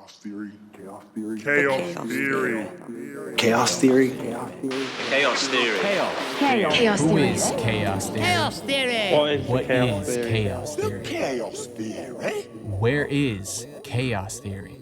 Chaos theory. Chaos theory. Chaos theory. Chaos theory. Chaos theory. Chaos Who theory. is chaos theory? Chaos theory. What is chaos theory? Chaos theory. Where is chaos theory?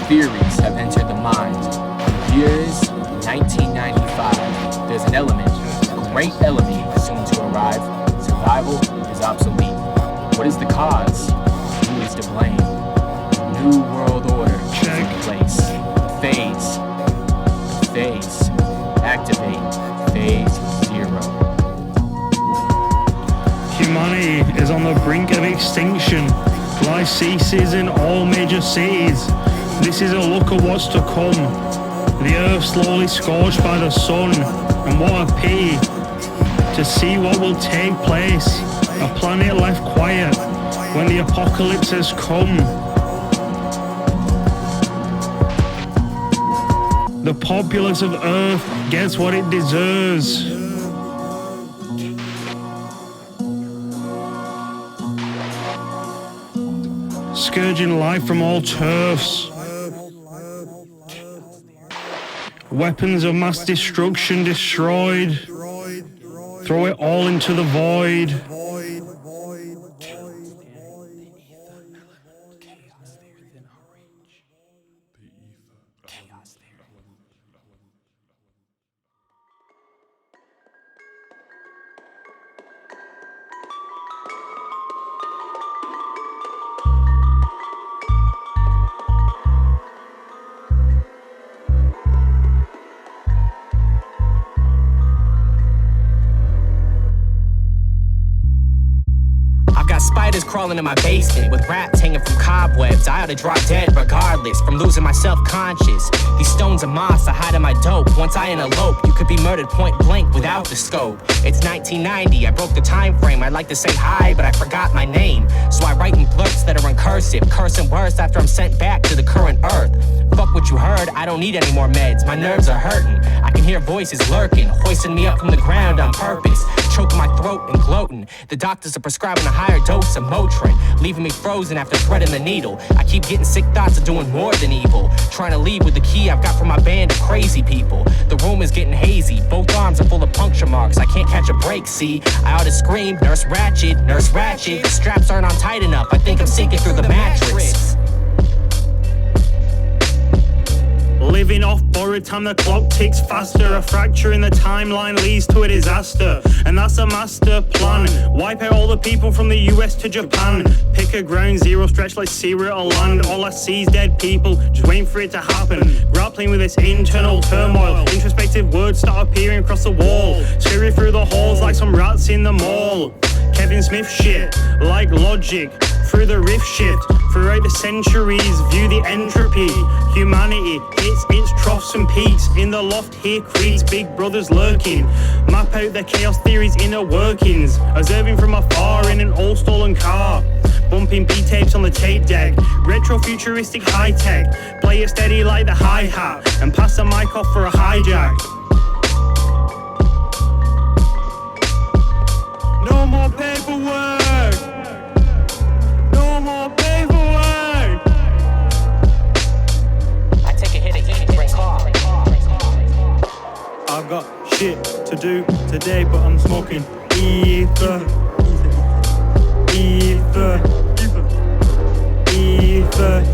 Theories have entered the mind. The year is 1995. There's an element, a great element, soon to arrive. Survival is obsolete. What is the cause? Who is to blame? New world order is in place. Phase. Activate. Phase 0. Humanity is on the brink of extinction. Life ceases in all major cities. This is a look at what's to come. The earth slowly scorched by the sun. And what a pity to see what will take place. A planet left quiet when the apocalypse has come. The populace of earth gets what it deserves. Scourging life from all turfs. Weapons of mass destruction destroyed. Throw it all into the void. Spiders crawling in my basement with rats hanging from cobwebs. I ought to drop dead regardless from losing my self-conscious. These stones are moss, I hide in my dope. Once I elope, you could be murdered point blank without the scope. It's 1990, I broke the time frame. I'd like to say hi, but I forgot my name. So I write in blurts that are in cursive, cursing worse after I'm sent back to the current earth. Fuck what you heard, I don't need any more meds. My nerves are hurting, I can hear voices lurking, hoisting me up from the ground on purpose, choking my throat and gloating. The doctors are prescribing a higher dose of Motrin, leaving me frozen after threading the needle. I keep getting sick thoughts of doing more than evil, trying to leave with the key I've got from my band of crazy people. The room is getting hazy, both arms are full of puncture marks. I can't catch a break, see? I ought to scream, Nurse Ratchet, Nurse Ratchet. The straps aren't on tight enough, I think I'm sinking through the mattress. Living off borrowed time, the clock ticks faster. A fracture in the timeline leads to a disaster, and that's a master plan. Wipe out all the people from the US to Japan. Pick a ground zero, stretch like sea route or land. All I see is dead people, just waiting for it to happen. Grappling with this internal turmoil, introspective words start appearing across the wall, scurry through the halls like some rats in the mall. Kevin Smith shit, like Logic, through the rift shift. Throughout the centuries, view the entropy. Humanity hits its troughs and peaks. In the loft here creaks, big brothers lurking. Map out the chaos theory's inner workings. Observing from afar in an old stolen car. Bumping B-tapes on the tape deck. Retro futuristic high tech. Play it steady like the hi-hat, and pass the mic off for a hijack. No more paperwork. No more paperwork. I take a hit of heat to bring calm. I've got shit to do today, but I'm smoking ether.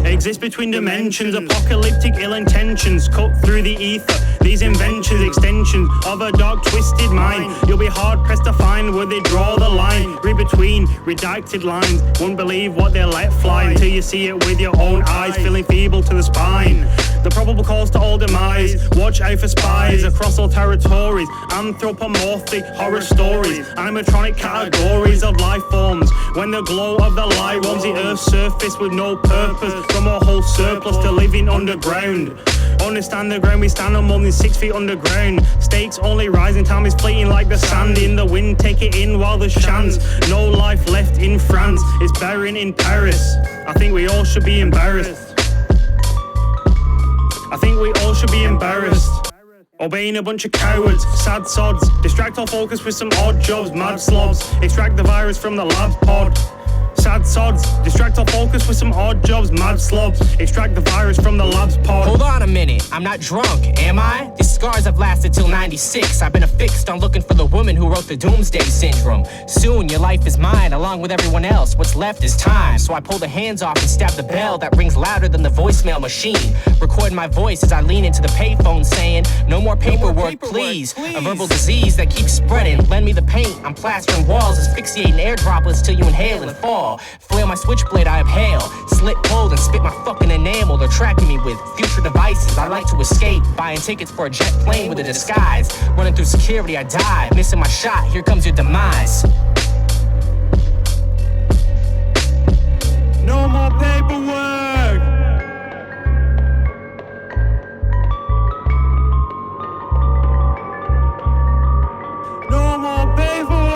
Exists between dimensions, apocalyptic ill intentions cut through the ether. These inventions, extensions of a dark twisted mind. You'll be hard pressed to find where they draw the line. Read between redacted lines. Won't believe what they let fly until you see it with your own eyes, feeling feeble to the spine. The probable cause to all demise. Watch out for spies across all territories. Anthropomorphic horror stories. Animatronic categories of life forms. When the glow of the light roams the earth's surface with no purpose. From a whole surplus to living underground. Understand the ground, we stand on more than 6 feet underground. Stakes only rising, time is fleeting like the sand in the wind. Take it in while there's chance. No life left in France, it's barren in Paris. I think we all should be embarrassed. I think we all should be embarrassed. Obeying a bunch of cowards, sad sods. Distract our focus with some odd jobs, mad slobs. Extract the virus from the lab's pod. Sad sods, distract our focus with some odd jobs, mad slobs. Extract the virus from the lab's pod. Hold on a minute, I'm not drunk, am I? These scars have lasted till 96. I've been affixed on looking for the woman who wrote the Doomsday Syndrome. Soon your life is mine, along with everyone else. What's left is time. So I pull the hands off and stab the bell that rings louder than the voicemail machine. Record my voice as I lean into the payphone saying, no more paperwork, please. A verbal disease that keeps spreading. Lend me the paint, I'm plastering walls, asphyxiating air droplets till you inhale and fall. Flail my switchblade, I exhale. Slit cold and spit my fucking enamel. They're tracking me with future devices. I like to escape, buying tickets for a jet plane with a disguise. Running through security, I die. Missing my shot, here comes your demise. No more paperwork. No more paperwork.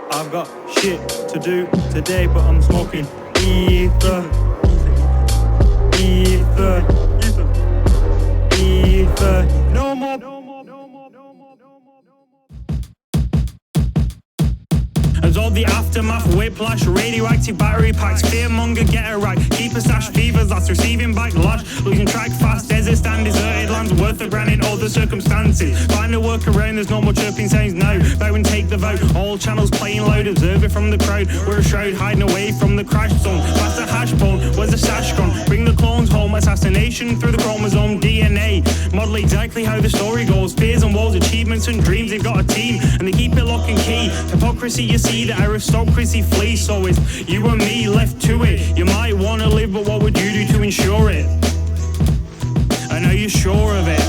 I've got shit to do today, but I'm smoking ether. Ether. Ether. No more. Absorb the aftermath, whiplash, radioactive battery packs, fearmonger, get it right, keep a stash, fevers, that's receiving backlash, losing track fast, desert stand, deserted lands, worth a grand in other circumstances, find a workaround, there's no more chirping sounds now, bow and take the vote, all channels playing loud, observe it from the crowd, we're a shroud, hiding away from the crash zone, past the hash bone, where's the sash gone, bring the clones home, assassination through the chromosome, DNA, model exactly how the story goes, fears and walls, achievements and dreams, they've got a team, and they keep it lock and key, hypocrisy you see, the aristocracy flees, so it's you and me left to it. You might want to live, but what would you do to ensure it? I know you're sure of it.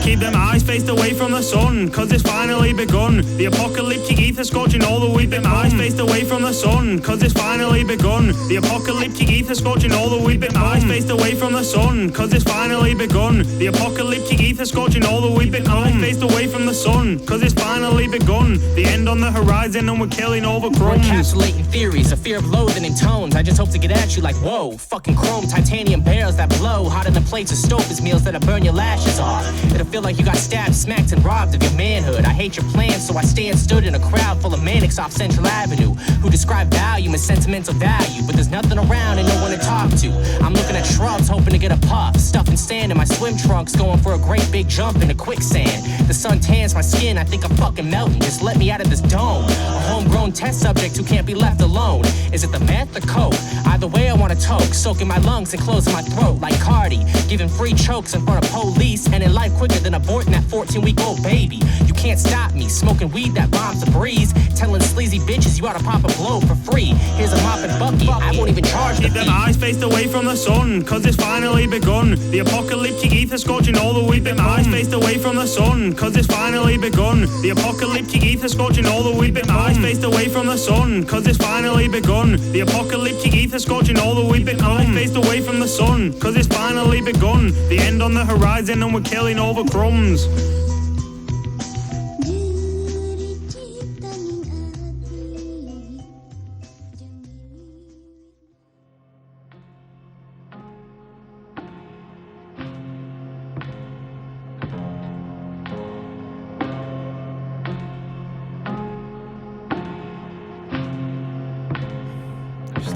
Keep them eyes faced away from the sun, cause it's finally begun. The apocalyptic ether scorching all that we've been eyes faced away from the sun, cause it's finally begun. The apocalyptic ether scorching all that we've been eyes faced away from the sun, cause it's finally begun. The apocalyptic ether scorching all that we've been eyes faced away from the sun, cause it's finally begun. The end on the horizon and we're killing over We're crumbs. encapsulating theories, a fear of loathing in tones. I just hope to get at you like, whoa, fucking chrome, titanium barrels that blow, hot in the plates of Stouffer's meals that'll burn your lashes off. It'll feel like you got stabbed, smacked, and robbed of your manhood. I hate your plans, so I stand stood in a crowd full of manics off Central Avenue who describe value as sentimental value, but there's nothing around and no one to talk to. I'm looking at shrubs, hoping to get a puff, stuffing sand in my swim trunks, going for a great big jump into quicksand. The sun tans my skin, I think I'm fucking melting. Just let me out of this dome. A homegrown test subject who can't be left alone. Is it the meth or coke? Either way I want to toke, soaking my lungs and closing my throat like Cardi, giving free chokes in front of police, and in life quicker than aborting that 14-week-old baby. You can't stop me, smoking weed that bombs the breeze, telling sleazy bitches you ought to pop a blow for free. Here's a mop and bucket, I won't even charge the fee. Keep them eyes faced away from the sun, cause it's finally begun. The apocalyptic ether scorching all that we've been eyes faced away from the sun, cause it's finally begun. The apocalyptic ether scorching all that we've been eyes faced away from the sun, cause it's finally begun. The apocalyptic ether scorching all that we've been eyes faced away from the sun, cause it's finally begun. The end on the horizon and we're killing over crumbs.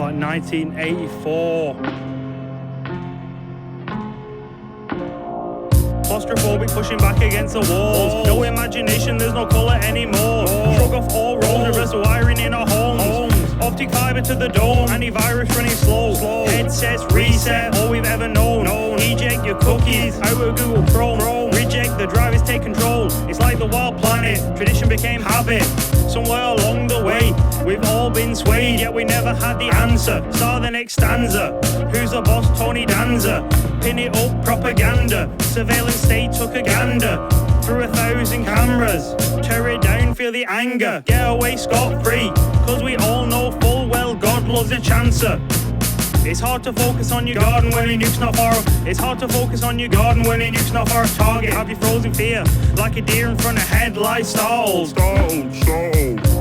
like 1984. Claustrophobic, pushing back against the walls. No imagination, there's no colour anymore. Shrug off all roads, reverse the wiring in our homes. Optic fibre to the dome, antivirus running slow. Headsets reset, all we've ever known. Eject your cookies out of Google Chrome. Reject the drivers, take control. It's like the wild planet, tradition became habit. Somewhere along the way, we've all been swayed, yet we never had the answer. Start the next stanza. Who's the boss? Tony Danza. Pin it up, propaganda. Surveillance state took a gander. Through 1,000 cameras, tear it down, feel the anger. Get away scot-free, cause we all know full well God loves a chancer. It's hard to focus on your garden when your nuke's not far. It's hard to focus on your garden when your nuke's not far. Target, have you frozen fear, like a deer in front of headlight stalls.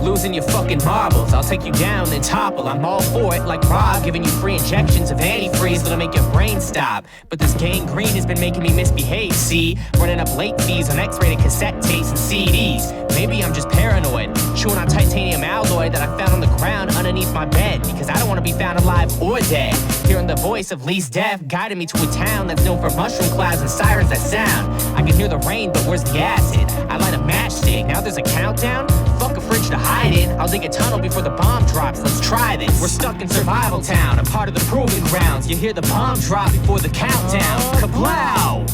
Losing your fucking marbles, I'll take you down then topple. I'm all for it like Rob, giving you free injections of antifreeze that'll make your brain stop. But this gangrene has been making me misbehave, see? Running up late fees on X-rated cassette tapes and CDs. Maybe I'm just paranoid, chewing on titanium alloy that I found on the ground underneath my bed, because I don't want to be found alive or dead. Hearing the voice of least death guiding me to a town that's known for mushroom clouds and sirens that sound. I can hear the rain, but where's the acid? I light a matchstick, now there's a countdown? Fuck a fridge to hide in, I'll dig a tunnel before the bomb drops, let's try this. We're stuck in survival town, a part of the proving grounds. You hear the bomb drop before the countdown. Kablow!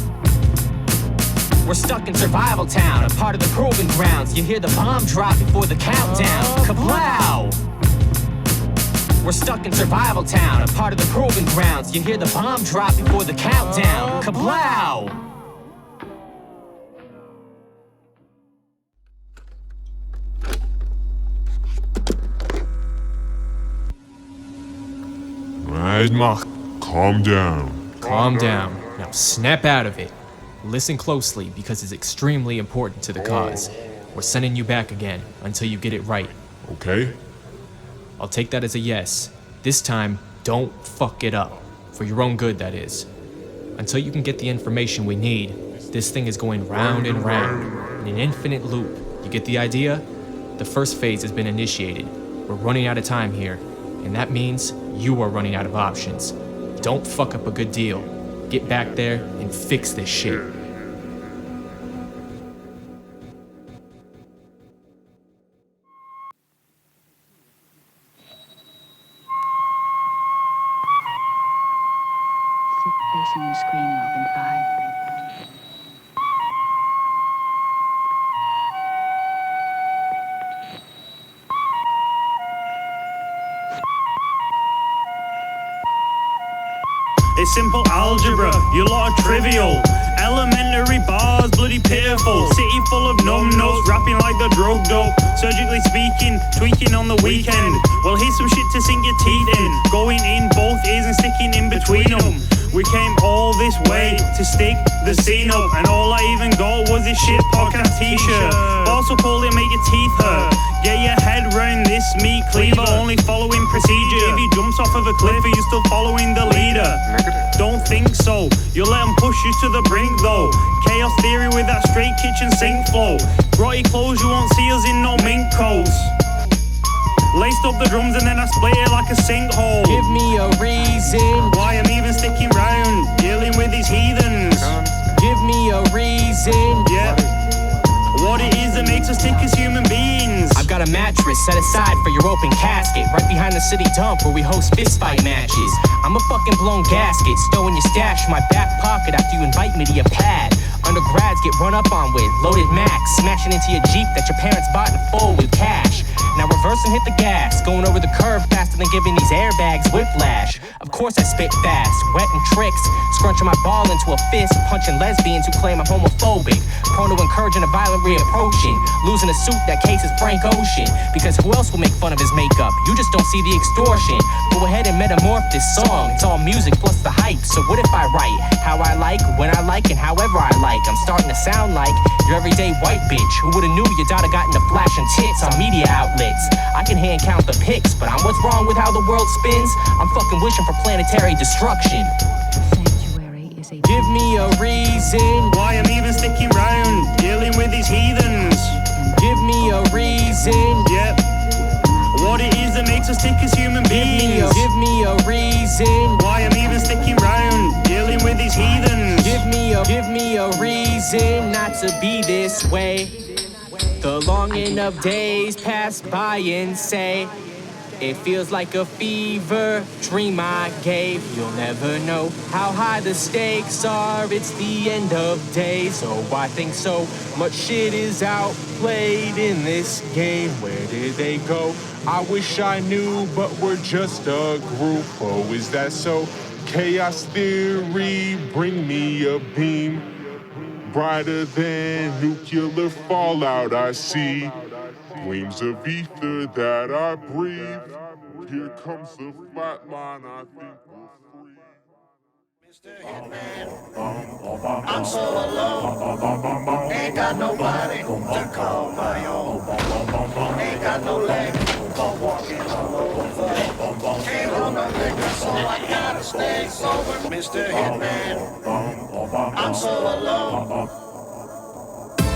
We're stuck in survival town, a part of the proving grounds. You hear the bomb drop before the countdown. Kablow! We're stuck in survival town, a part of the proving grounds. You hear the bomb drop before the countdown. Kablow! Right, Mark. Calm down. Calm down. Now snap out of it. Listen closely because it's extremely important to the cause. We're sending you back again until you get it right. Okay? I'll take that as a yes. This time, don't fuck it up. For your own good, that is. Until you can get the information we need, this thing is going round and round, in an infinite loop. You get the idea? The first phase has been initiated. We're running out of time here, and that means you are running out of options. Don't fuck up a good deal. Get back there and fix this shit. Facing the screen, Logan 5. It's simple algebra, you lot are trivial. Elementary bars, bloody pitiful. City full of numb notes, rapping like they're drugged up. Surgically speaking, tweaking on the weekend. Well, here's some shit to sink your teeth in. Going in both ears and sticking in between them. We came all this way to stick the scene up, and all I even got was this shit podcast t-shirt. Also call it make your teeth hurt. Get your head round this meat cleaver. Only following procedure. If he jumps off of a cliff, are you still following the leader? Don't think so. You'll let him push you to the brink though. Chaos theory with that straight kitchen sink flow. Grotty clothes, you won't see us in no mink coats. Laced up the drums and then I split it like a sinkhole. Give me a reason. Why I'm even sticking round, dealing with these heathens. Give me a reason. Yeah. What it is that makes us tick as human beings. I've got a mattress set aside for your open casket, right behind the city dump where we host fistfight matches. I'm a fucking blown gasket, stowing your stash in my back pocket after you invite me to your pad. Undergrads get run up on with loaded max, smashing into your Jeep that your parents bought in full with cash. Now reverse and hit the gas, going over the curb faster than giving these airbags whiplash. Of course I spit fast, wet and tricks, scrunching my ball into a fist, punching lesbians who claim I'm homophobic, prone to encouraging a violent reapproaching, losing a suit that cases Frank Ocean, because who else will make fun of his makeup? You just don't see the extortion. Go ahead and metamorph this song, it's all music plus the hype. So what if I write how I like, when I like, and however I like? I'm starting to sound like your everyday white bitch who would've knew your daughter got into flashing tits on media outlets. I can hand count the pics, but I'm what's wrong with how the world spins. I'm fucking wishing for planetary destruction. Sanctuary is a... Give me a reason. Why I'm even sticking round, dealing with these heathens. Give me a reason. Yep. What it is that makes us tick as human beings. Give me a reason Why I'm even sticking round, dealing with these heathens. Give me a reason not to be this way. The longing of days pass by and say, it feels like a fever dream I gave. You'll never know how high the stakes are. It's the end of days. So I think so much shit is outplayed in this game. Where did they go? I wish I knew, but we're just a group. Oh, is that so? Chaos theory, bring me a beam. Brighter than nuclear fallout I see. Gleams of ether that I breathe. Here comes the flat line, I think we're free. Mr. Hitman, I'm so alone. Ain't got nobody to call my own. Ain't got no leg for walking all over. Can't hold my liquor, so I gotta stay sober. Mr. Hitman, I'm so alone.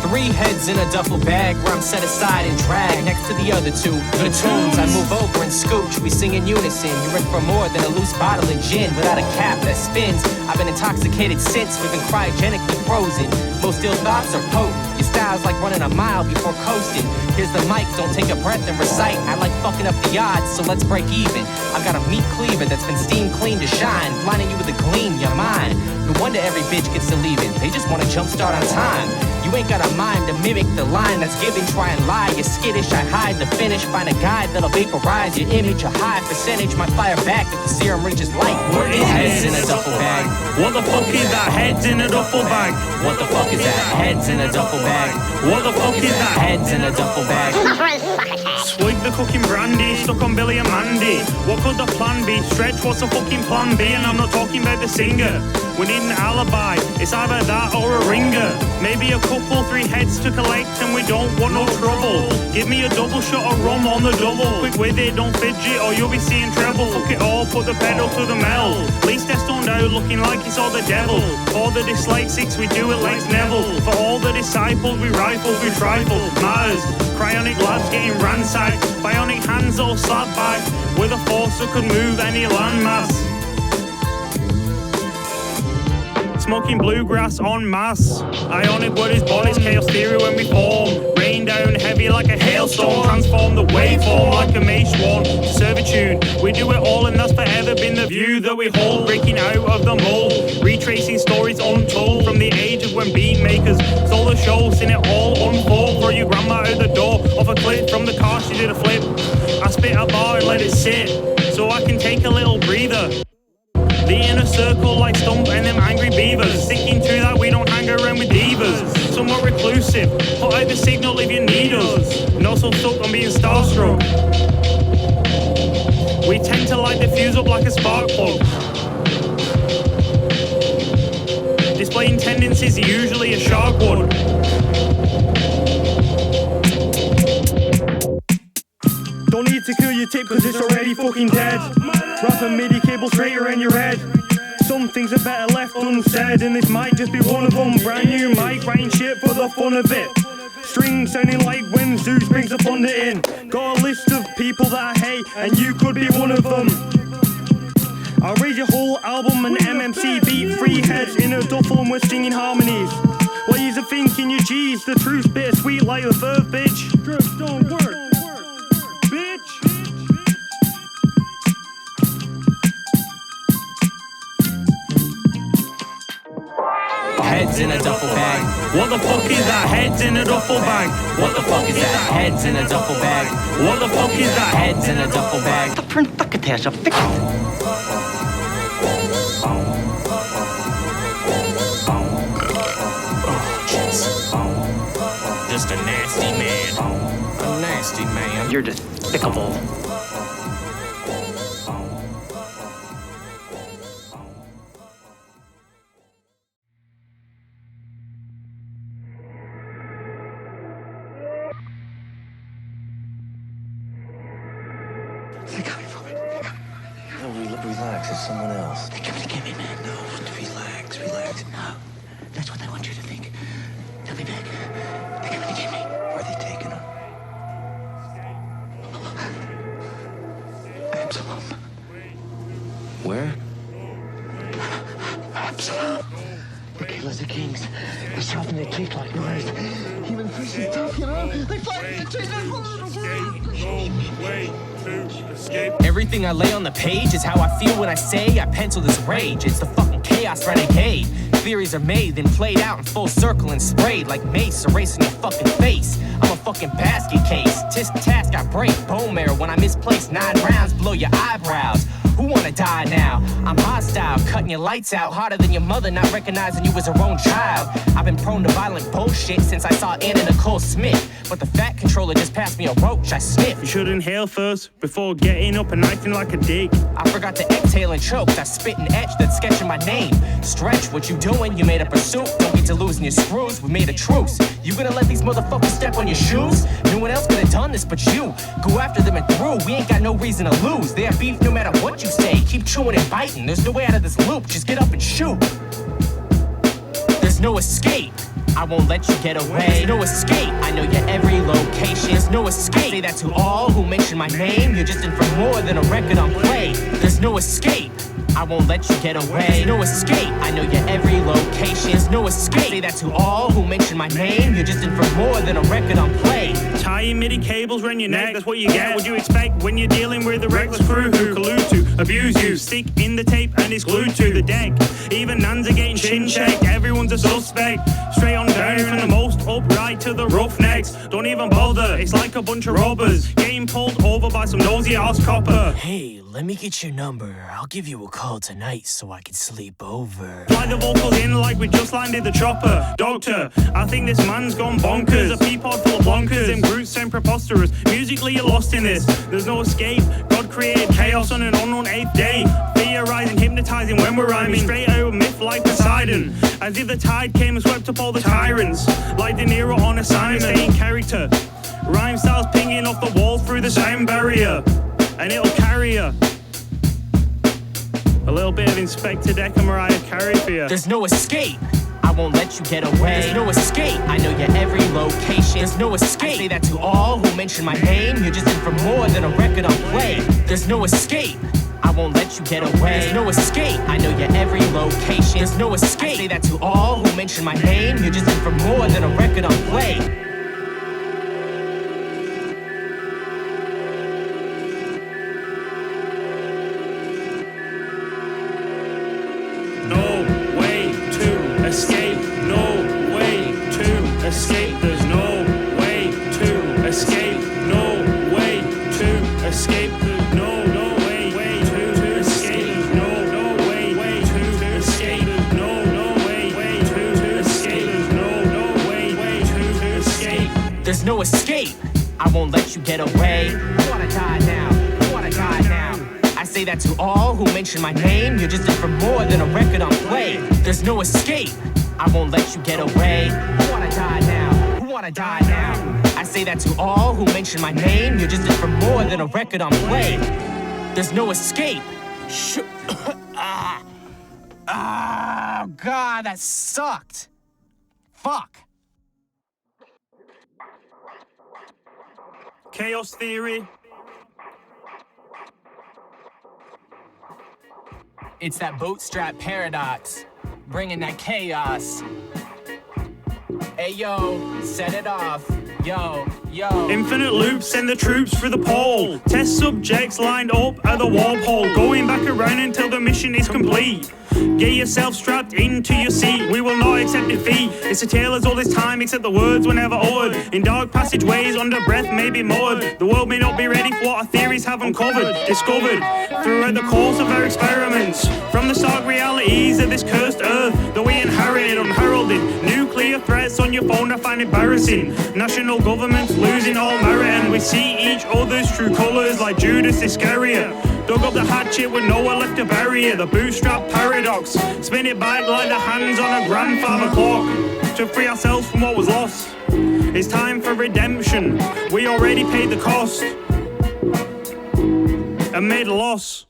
3 heads in a duffel bag where I'm set aside and dragged next to the other 2 platoons. I move over and scooch, we sing in unison. You're in for more than a loose bottle of gin without a cap that spins. I've been intoxicated since we've been cryogenically frozen. Most ill thoughts are potent. Your style's like running a mile before coasting. Here's the mic, don't take a breath and recite. I like fucking up the odds, so let's break even. I've got a meat cleaver that's been steam clean to shine, blinding you with a gleam, you're mine. No wonder every bitch gets to leave it. They just want to jumpstart on time. You ain't got a mind to mimic the line that's given. Try and lie, you're skittish. I hide the finish. Find a guide that'll vaporize your image. A high percentage might fire back if the serum reaches light. We're in heads in a duffel bag. What the fuck is that? Heads in a duffel bag. What the fuck is that? Heads in a duffel bag. What the fuck is that? Heads in a duffel bag. Swig the cooking brandy, stuck on Billy and Mandy. What could the plan be? Stretch, what's the fucking plan B? And I'm not talking about the singer. We need an alibi, it's either that or a ringer. Maybe a couple, 3 heads to collect and we don't want no trouble. Give me a double shot of rum on the double. Quick with it, don't fidget or you'll be seeing treble. Fuck it all, put the pedal to the metal. Least they're stoned out looking like it's all the devil. For the dyslexics we do it like Neville. For all the disciples we rifle, we trifle. Mars, cryonic labs getting ransacked. Bionic hands all slapped back with a force that could move any landmass. Smoking bluegrass en masse. Ionic word is born, it's chaos theory when we form. Rain down heavy like a hailstorm. Transform the waveform like a mage sworn to servitude. We do it all and that's forever been the view that we hold. Breaking out of the mold. Retracing stories untold from the age of when beat makers stole the show. Seen it all unfold. Throw your grandma out the door. Off a cliff from the car she did a flip. I spit a bar and let it sit so I can take a little breather. The inner circle like Stump and them angry beavers. Sticking to that we don't hang around with divas. Somewhat reclusive, put out the signal if you need us. Not so stuck on being starstruck. We tend to light the fuse up like a spark plug. Displaying tendencies usually a shark would. Don't need to kill your tip cause it's already fucking dead. Wrap a MIDI cable straight around your head. Some things are better left unsaid, and this might just be one of them. Brand new mic, writing shit for the fun of it. Strings sounding like when Zeus brings the thunder in. Got a list of people that I hate, and you could be one of them. I'll raise your whole album and MMC beat 3 heads in a duffel and we're singing harmonies. What you're thinking, you G's, the truth's bittersweet like the verb, bitch. Drugs don't work. Heads in a duffel bag. What the fuck is that? Heads in a duffel bag. What the fuck is that? Heads in a duffel bag. What the fuck is that? Heads in a duffel bag. Just a nasty man. A nasty man. You're despicable. Relax, it's someone else. They're coming to get me, man. No, relax. No, that's what I want you to think. They'll be back. They're coming to get me. Where are they taking them? Absalom. Where? Absalom. The killers are kings. They sharpen their teeth like knives. Human fish is tough, you know? They fight in the trees. Everything I lay on the page is how I feel when I say I pencil this rage. It's the fucking chaos renegade. Theories are made, then played out in full circle and sprayed like mace, erasing your fucking face. I'm a fucking basket case. Tisk task, I break bone marrow when I misplace 9 rounds, blow your eyebrows. Who wanna die now? I'm hostile, cutting your lights out harder than your mother, not recognizing you as her own child. I've been prone to violent bullshit since I saw Anna Nicole Smith, but the fat controller just passed me a roach, I sniff. You should inhale first before getting up and acting like a dick. I forgot to exhale and choke, I spit and etch, that's sketching my name. Stretch, what you doing? You made a pursuit, don't get to losing your screws, we made a truce. You gonna let these motherfuckers step on your shoes? No one else could've done this but you. Go after them and through, we ain't got no reason to lose. They have beef no matter what you say, keep chewing and biting, there's no way out of this loop, just get up and shoot. There's no escape, I won't let you get away. There's no escape, I know your every location. There's no escape, I say that to all who mention my name. You're just in for more than a record on play. There's no escape, I won't let you get away. There's no escape, I know your every location. There's no escape, I say that to all who mention my name. You're just in for more than a record on play. Tying MIDI cables around your neck, that's what you get. What you expect when you're dealing with a reckless crew who collude to abuse you. Stick in the tape and it's glued to the deck. Even nuns are getting chin checked, everyone's a suspect. Straight on down from the most upright to the roughnecks. Don't even bother, it's like a bunch of robbers getting pulled over by some nosy ass copper. Hey, let me get your number, I'll give you a call tonight so I can sleep over. Fly the vocals in like we just landed the chopper. Doctor, I think this man's gone bonkers. A peapod full of blonkers, them brutes sound preposterous. Musically you're lost in this, there's no escape. God created chaos on an unknown 8th day. Theorizing, hypnotizing when we're rhyming. Straight out of myth like Poseidon. As if the tide came and swept up all the tyrants. Like De Niro on assignment, staying character. Rhyme styles pinging off the walls through the sound barrier. And it'll carry ya. A little bit of Inspector Deck and Mariah Carey for you. There's no escape, I won't let you get away. There's no escape, I know your every location. There's no escape, I say that to all who mention my name. You're just in for more than a record on play. There's no escape, I won't let you get away. There's no escape, I know your every location. There's no escape, I say that to all who mention my name. You're just in for more than a record on play. Escape, no way to escape. There's no way to escape, no way to escape. There's no way to escape. No way to escape. No way to escape. No way to escape. There's no escape, I won't let you get away. Who wanna die now? Who wanna die now? I say that to all who mention my name. You're just in for more than a record on play. There's no escape, I won't let you get away. Who wanna die now? Who wanna die now? I say that to all who mention my name. You're just in for more than a record on play. There's no escape. Oh, God, that sucked. Fuck. Chaos theory. It's that Bootstrap Paradox, bringing that chaos. Hey yo, set it off. Yo, yo. Infinite loops send the troops through the pole. Test subjects lined up at the warp hole. Going back around until the mission is complete. Get yourself strapped into your seat. We will not accept defeat. It's a tale as all this time, except the words were never uttered. In dark passageways, under breath may be muttered. The world may not be ready for what our theories have uncovered, discovered throughout the course of our experiments. From the stark realities of this cursed earth that we inherited unheralded. Nuclear threats on your phone I find embarrassing. National governments losing all merit, and we see each other's true colours like Judas Iscariot. Dug up the hatchet when no one left to bury it. The Bootstrap Paradox, spin it back like the hands on a grandfather clock. To free ourselves from what was lost, it's time for redemption. We already paid the cost and made a loss.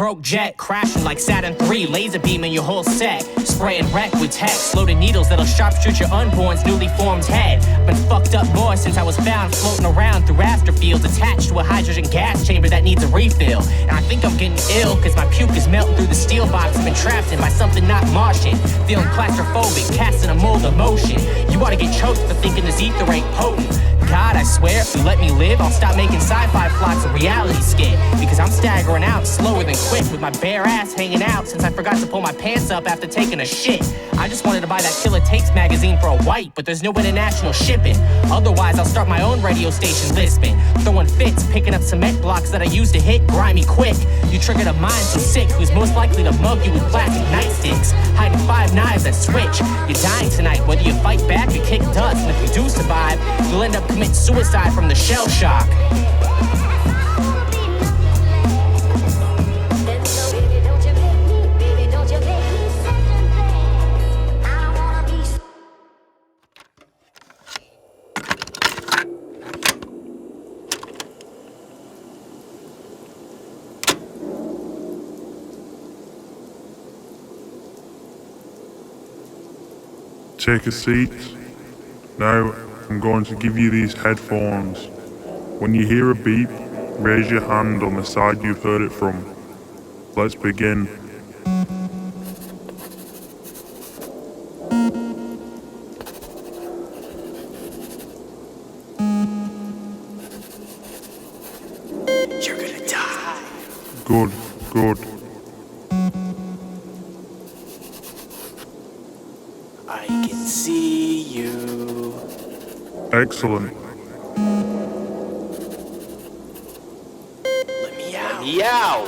broke jet, crashing like Saturn III, laser beaming your whole set, spraying wreck with text, loaded needles that'll sharpshoot your unborn's newly formed head. Been fucked up more since I was found floating around through afterfields, attached to a hydrogen gas chamber that needs a refill. And I think I'm getting ill, cause my puke is melting through the steel box I've been trapped in by something not Martian. Feeling claustrophobic, casting a mold of motion. You ought to get choked for thinking this ether ain't potent. God, I swear, if you let me live, I'll stop making sci-fi plots a reality skit. Because I'm staggering out slower than quick with my bare ass hanging out since I forgot to pull my pants up after taking a shit. I just wanted to buy that Killer Takes magazine for a white, but there's no international shipping. Otherwise, I'll start my own radio station lisping, throwing fits, picking up cement blocks that I use to hit grimy quick. You triggered a mind so sick, who's most likely to mug you with plastic nightsticks, hiding 5 knives that switch. You're dying tonight, whether you fight back or kick dust, and if you do survive, you'll end up committing suicide from the shell shock. Take a seat. Now, I'm going to give you these headphones. When you hear a beep, raise your hand on the side you've heard it from. Let's begin. You're gonna die. Good, good. I can see you. Excellent. Let me out. Let me out.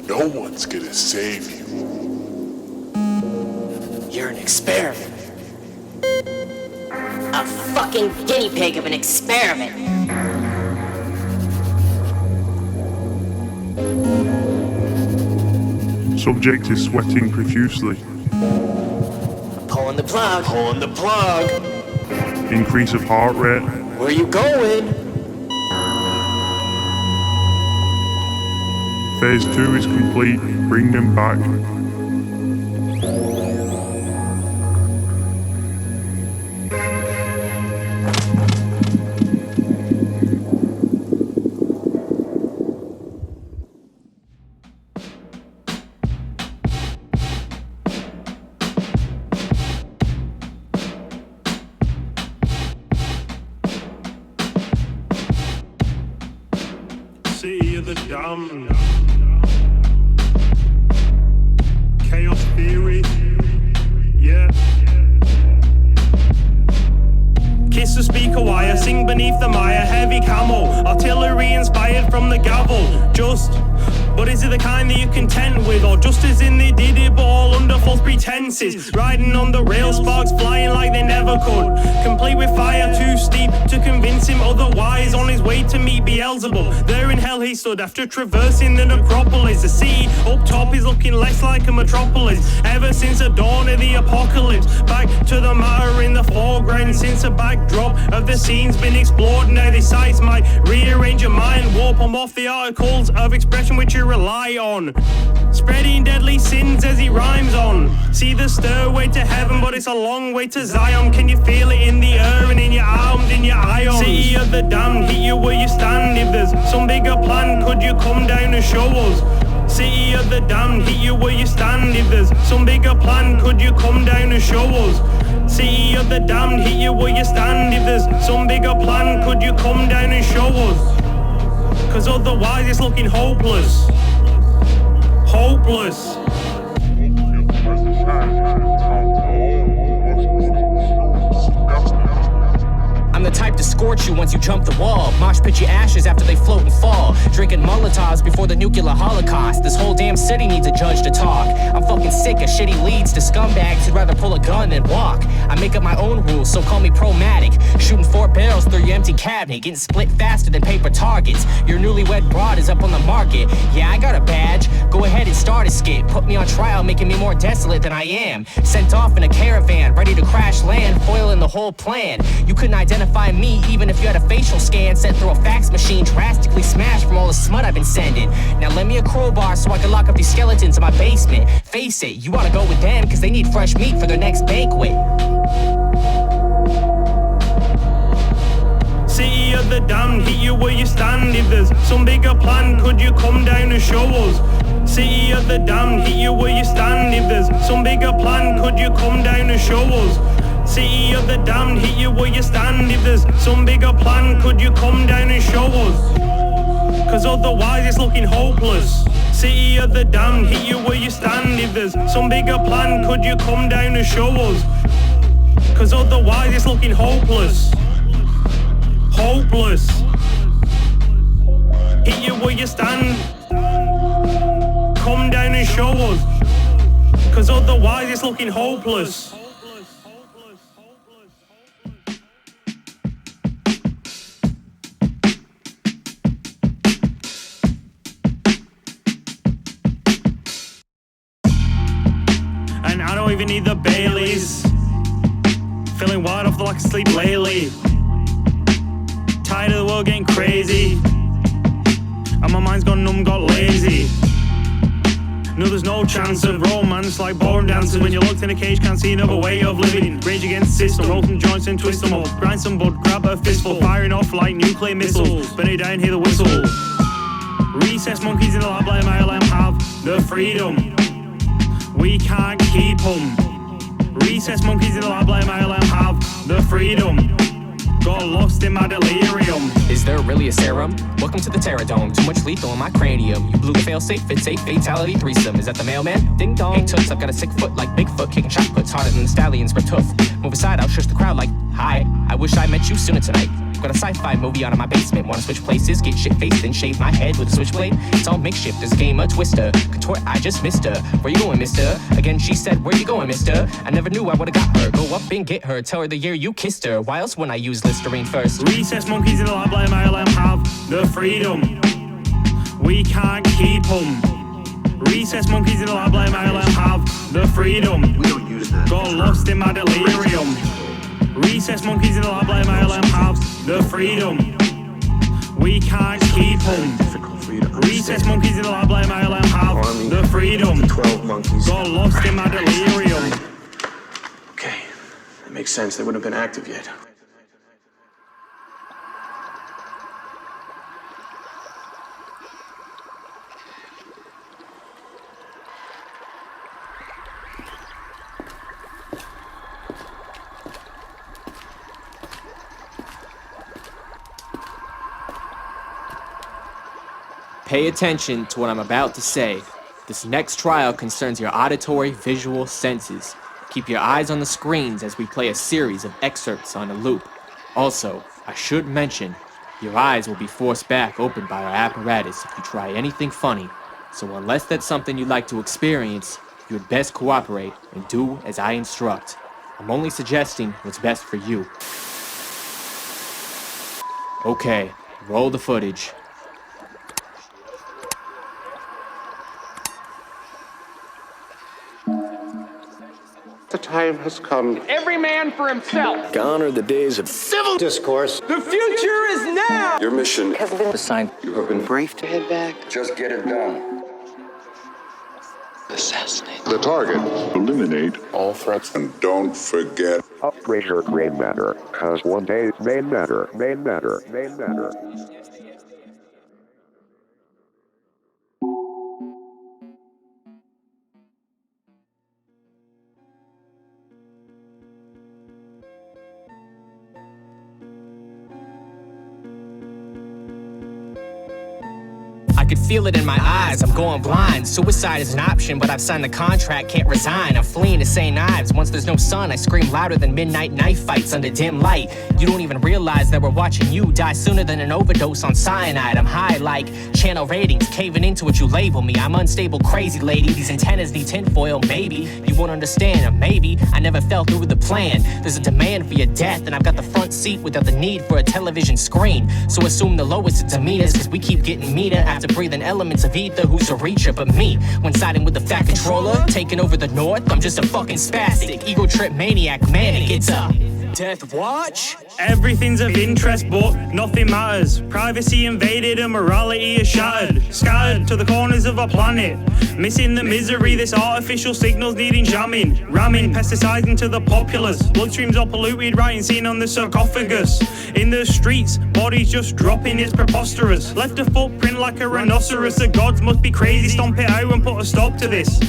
No one's gonna save you. You're an experiment. A fucking guinea pig of an experiment. Subject is sweating profusely. Pulling the plug. Pulling the plug. Increase of heart rate. Where you going? Phase 2 is complete. Bring them back. City of the damned. Chaos theory. Yeah. Kiss the speaker wire, sing beneath the mire, heavy camel, artillery inspired from the gavel. Just, but is it the kind that you contend with, or just as in they did it, but all under false pretenses? Riding on the rail, sparks flying like they never could, complete with fire too steep to convince him otherwise. On his way to meet Beelzebub, there in hell he stood after traversing the necropolis. The city up top is looking less like a metropolis ever since the dawn of the apocalypse. Back to the matter in the foreground since the backdrop of the scene's been explored. Now these sights might rearrange your mind, warp them off the articles of expression which you rely on, spreading deadly sins as he rhymes on. See the stairway to heaven, but it's a long way to Zion. Can you feel it in the air and in your arms, in your ions? City of the damned, hit you where you stand. If there's some bigger plan, could you come down and show us? City of the damned, hit you where you stand. If there's some bigger plan, could you come down and show us? City of the damned, hit you where you stand. If there's some bigger plan, could you come down and show us? Cause otherwise it's looking hopeless. Hopeless. I'm the type to scorch you once you jump the wall, mosh pit your ashes after they float and fall, drinking Molotovs before the nuclear holocaust. This whole damn city needs a judge to talk. I'm fucking sick of shitty leads to scumbags who'd rather pull a gun than walk. I make up my own rules, so call me pro-matic, shooting 4 barrels through your empty empty cabinet, getting split faster than paper targets. Your newlywed broad is up on the market. Yeah, I got a badge. Go ahead and start a skit. Put me on trial, making me more desolate than I am. Sent off in a caravan, ready to crash land, foiling the whole plan. You couldn't identify me even if you had a facial scan. Sent through a fax machine, drastically smashed from all the smut I've been sending. Now lend me a crowbar so I can lock up these skeletons in my basement. Face it, you wanna go with them cause they need fresh meat for their next banquet. City of the damned, hit you where you stand. If there's some bigger plan, could you come down and show us? City of the damned, hit you where you stand. If there's some bigger plan, could you come down and show us? City of the damned, hit you where you stand. If there's some bigger plan, could you come down and show us? Cause otherwise it's looking hopeless. City of the damned, hit you where you stand. If there's some bigger plan, could you come down and show us? Cause otherwise it's looking hopeless. Hopeless. Hit you where you stand. Come down and show us. Cause otherwise it's looking hopeless. And I don't even need the Baileys. Feeling wide off the lack of sleep lately. Tired of the world getting crazy. And my mind's gone numb, got lazy. No, there's no chance of romance like ballroom dancers. When you're locked in a cage, can't see another way of living. Rage against the system, roll some joints and twist them up. Grind some bud, grab a fistful, firing off like nuclear missiles. Burn it down, hear the whistle. Recess monkeys in the lab, let MLM have the freedom. We can't keep them. Recess monkeys in the lab, let MLM have the freedom. Got lost in my delirium. Is there really a serum? Welcome to the Terradome. Too much lethal in my cranium. You blew the fail-safe, fit-safe, fatality threesome. Is that the mailman? Ding dong. Hey toots, I've got a sick foot like Bigfoot. Kicking shot puts harder than the stallions for tooth. Move aside, I'll shush the crowd like, hi. I wish I met you sooner tonight. Got a sci-fi movie on in my basement. Wanna switch places, get shit-faced, then shave my head with a switchblade? It's all makeshift, this game a twister. Contort, I just missed her. Where you going, mister? Again, she said, where you going, mister? I never knew I would've got her. Go up and get her, tell her the year you kissed her. Why else wouldn't I use Listerine first? Recess monkeys in the lab, let MLM have the freedom. We can't keep them. Recess monkeys in the lab, let MLM have the freedom. We don't use that. Got lost in my delirium. Recess monkeys in the lab, let MLM have the freedom. We can't keep them. Recess monkeys in the lab, let MLM have the freedom. 12 monkeys. Got lost in my delirium. Okay, that makes sense. They wouldn't have been active yet. Pay attention to what I'm about to say. This next trial concerns your auditory visual senses. Keep your eyes on the screens as we play a series of excerpts on a loop. Also, I should mention, your eyes will be forced back open by our apparatus if you try anything funny. So unless that's something you'd like to experience, you had best cooperate and do as I instruct. I'm only suggesting what's best for you. Okay, roll the footage. The time has come. Every man for himself. Gone are the days of civil discourse. The future is now. Your mission Has been assigned. You have been Briefed to head back. Just get it done. Assassinate. The target. Eliminate all threats. And don't forget. Upgrade your gray matter, cause one day it may matter, may matter, may matter. I I could feel it in my eyes, I'm going blind. Suicide is an option, but I've signed the contract, can't resign. I'm fleeing to St. Ives. Once there's no sun, I scream louder than midnight knife fights under dim light. You don't even realize that we're watching you die sooner than an overdose on cyanide. I'm high like channel ratings, caving into what you label me. I'm unstable, crazy lady. These antennas need tinfoil, maybe you won't understand, or maybe I never fell through with the plan. There's a demand for your death, and I've got the front seat without the need for a television screen. So assume the lowest of demeanors, cause we keep getting meaner after breathing elements of ether. Who's a reacher but me? When siding with the fat controller, taking over the north, I'm just a fucking spastic, ego trip maniac, manic. It's a death watch. Everything's of interest, but nothing matters. Privacy invaded and morality is shattered. Scattered to the corners of our planet, missing the misery. This artificial signal's needing jamming, ramming pesticides into the populace. Bloodstreams all polluted, writing seen on the sarcophagus. In the streets, bodies just dropping, it's preposterous. Left a footprint like a rhinoceros. The gods must be crazy, stomp it out and put a stop to this.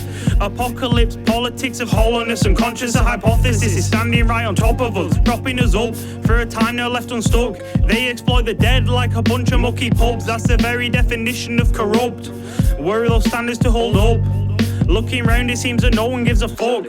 Apocalypse, politics of hollowness, unconscious a hypothesis is standing right on top of us, propping us up for a time now left unstuck. They exploit the dead like a bunch of mucky pups. That's the very definition of corrupt. Where are those standards to hold up? Looking round, it seems that no one gives a fuck.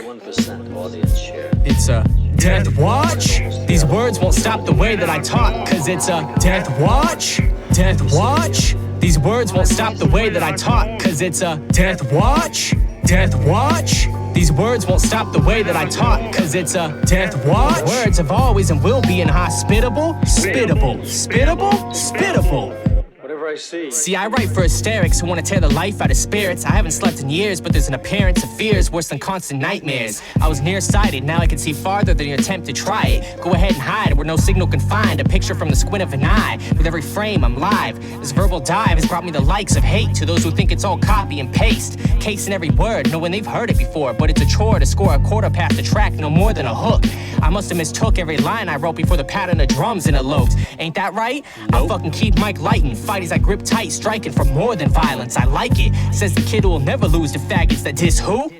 It's a death watch. These words won't stop the way that I talk, cause it's a death watch. Death watch. These words won't stop the way that I talk, cause it's a death watch. Death watch. These words won't stop the way that I talk, cause it's a death watch. Words have always and will be inhospitable, spittable, spittable, spittable. Whatever I see. See, I write for hysterics who want to tear the life out of spirits. I haven't slept in years, but there's an appearance of fears worse than constant nightmares. I was nearsighted, now I can see farther than your attempt to try it. Go ahead and hide where no signal can find a picture from the squint of an eye. With every frame, I'm live. This verbal dive has brought me the likes of hate to those who think it's all copy and paste. Casing every word, knowing they've heard it before, but it's a chore to score a quarter past the track, no more than a hook. I must have mistook every line I wrote before the pattern of drums interloped. Ain't that right? Nope. I fucking keep Mike lighting, fight as I grip tight, striking for more than violence. I like it, says the kid who will never lose to faggots that diss who?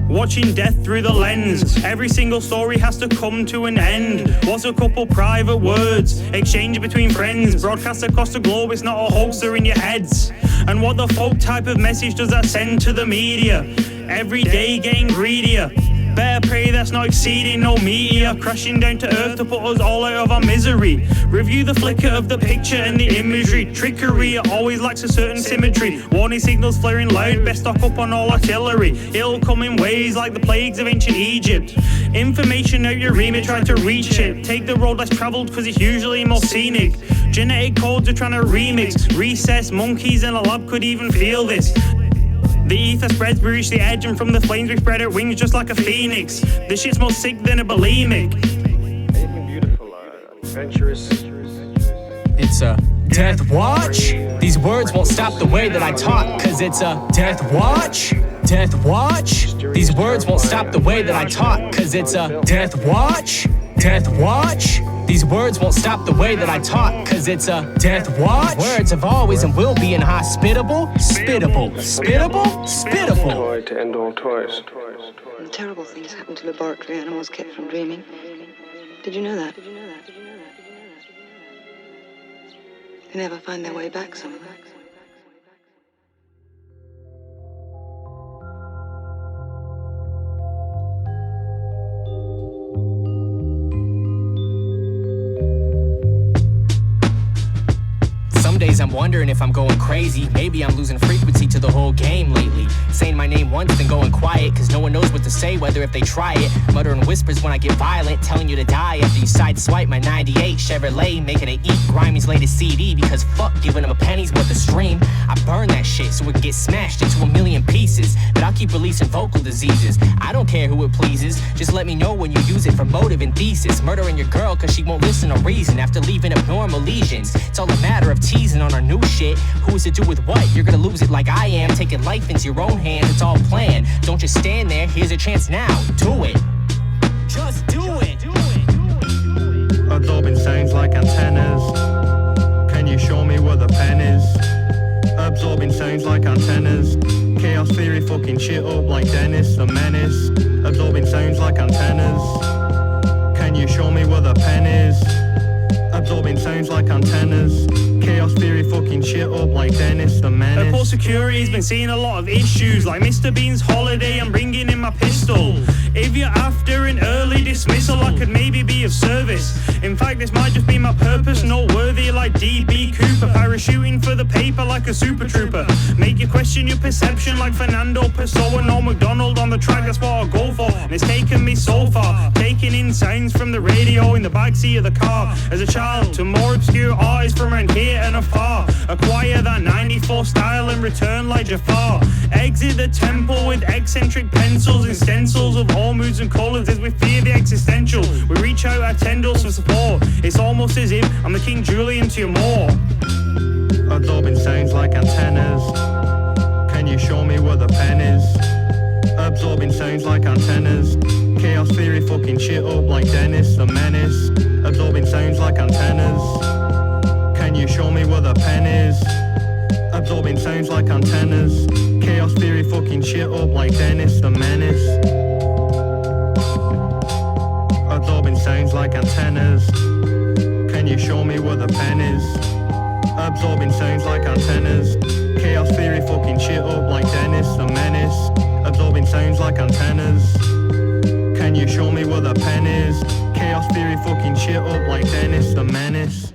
Watching death through the lens, every single story has to come to an end. What's a couple private words, exchange between friends, broadcast across the globe, it's not a hoax, they're in your heads. And what the fuck type of message does that send to the media? Every day getting greedier. Better pray that's not exceeding no meteor crashing down to earth to put us all out of our misery. Review the flicker of the picture and the imagery. Trickery, it always lacks a certain symmetry. Warning signals flaring loud, best stock up on all artillery. It'll come in waves like the plagues of ancient Egypt. Information out your remit, try to reach it. Take the road less travelled cause it's usually more scenic. Genetic codes are trying to remix. Recess, monkeys in a lab could even feel this. The ether spreads, we reach the edge, and from the flames we spread our wings just like a phoenix. This shit's more sick than a bulimic. Anything beautiful, adventurous. It's a death watch. These words won't stop the way that I talk, cause it's a death watch. Death watch. These words won't stop the way that I talk, cause it's a death watch. Death watch. These words won't stop the way that I talk, cause it's a death watch. Words have always and will be inhospitable, spittable, spittable, spittable. Toy to end all toys. And terrible things happen to laboratory animals kept from dreaming. Did you know that? They never find their way back, some of them. Some days I'm wondering if I'm going crazy. Maybe I'm losing frequency to the whole game lately. Saying my name once, then going quiet, cause no one knows what to say, whether if they try it. Muttering whispers when I get violent, telling you to die after you sideswipe my 98 Chevrolet, making it eat Grimey's latest CD, because fuck giving them a penny's worth of stream. I burn that shit so it can get smashed into a million pieces, but I'll keep releasing vocal diseases. I don't care who it pleases, just let me know when you use it for motive and thesis. Murdering your girl cause she won't listen to reason after leaving abnormal lesions. It's all a matter of teasing on our new shit. Who's to do with what? You're gonna lose it like I am, taking life into your own hands. It's all planned. Don't just stand there, here's a chance now. Do it. Just do it. Absorbing sounds like antennas. Can you show me where the pen is? Absorbing sounds like antennas. Chaos theory fucking shit up like Dennis the Menace. Absorbing sounds like antennas. Can you show me where the pen is? Absorbing sounds like antennas. Chaos Chaos theory fucking shit up like Dennis the Menace. Airport security's been seeing a lot of issues, like Mr. Bean's holiday, I'm bringing in my pistol. If you're after an early dismissal, I could maybe be of service. In fact, this might just be my purpose, noteworthy like D.B. Cooper, parachuting for the paper like a super trooper. Make you question your perception like Fernando Pessoa, no McDonald on the track, that's what I'll go for. And it's taken me so far, taking in sounds from the radio in the backseat of the car. As a child, to more obscure artists from around here and afar. Acquire that 94 style and return like Jafar. Exit the temple with eccentric pencils and stencils of all moods and colours as we fear the existential. We reach out our tendrils for support. It's almost as if I'm the King Julian to your more. Absorbing sounds like antennas. Can you show me where the pen is? Absorbing sounds like antennas. Chaos theory fucking shit up like Dennis the Menace. Absorbing sounds like antennas. Can you show me where the pen is? Absorbing sounds like antennas. Chaos theory fucking shit up like Dennis the Menace. Absorbing sounds like antennas. Can you show me where the pen is? Absorbing sounds like antennas. Chaos theory fucking shit up like Dennis the Menace. Absorbing sounds like antennas. Can you show me where the pen is? Chaos theory fucking shit up like Dennis the Menace.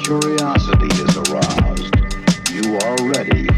Curiosity is aroused. You are ready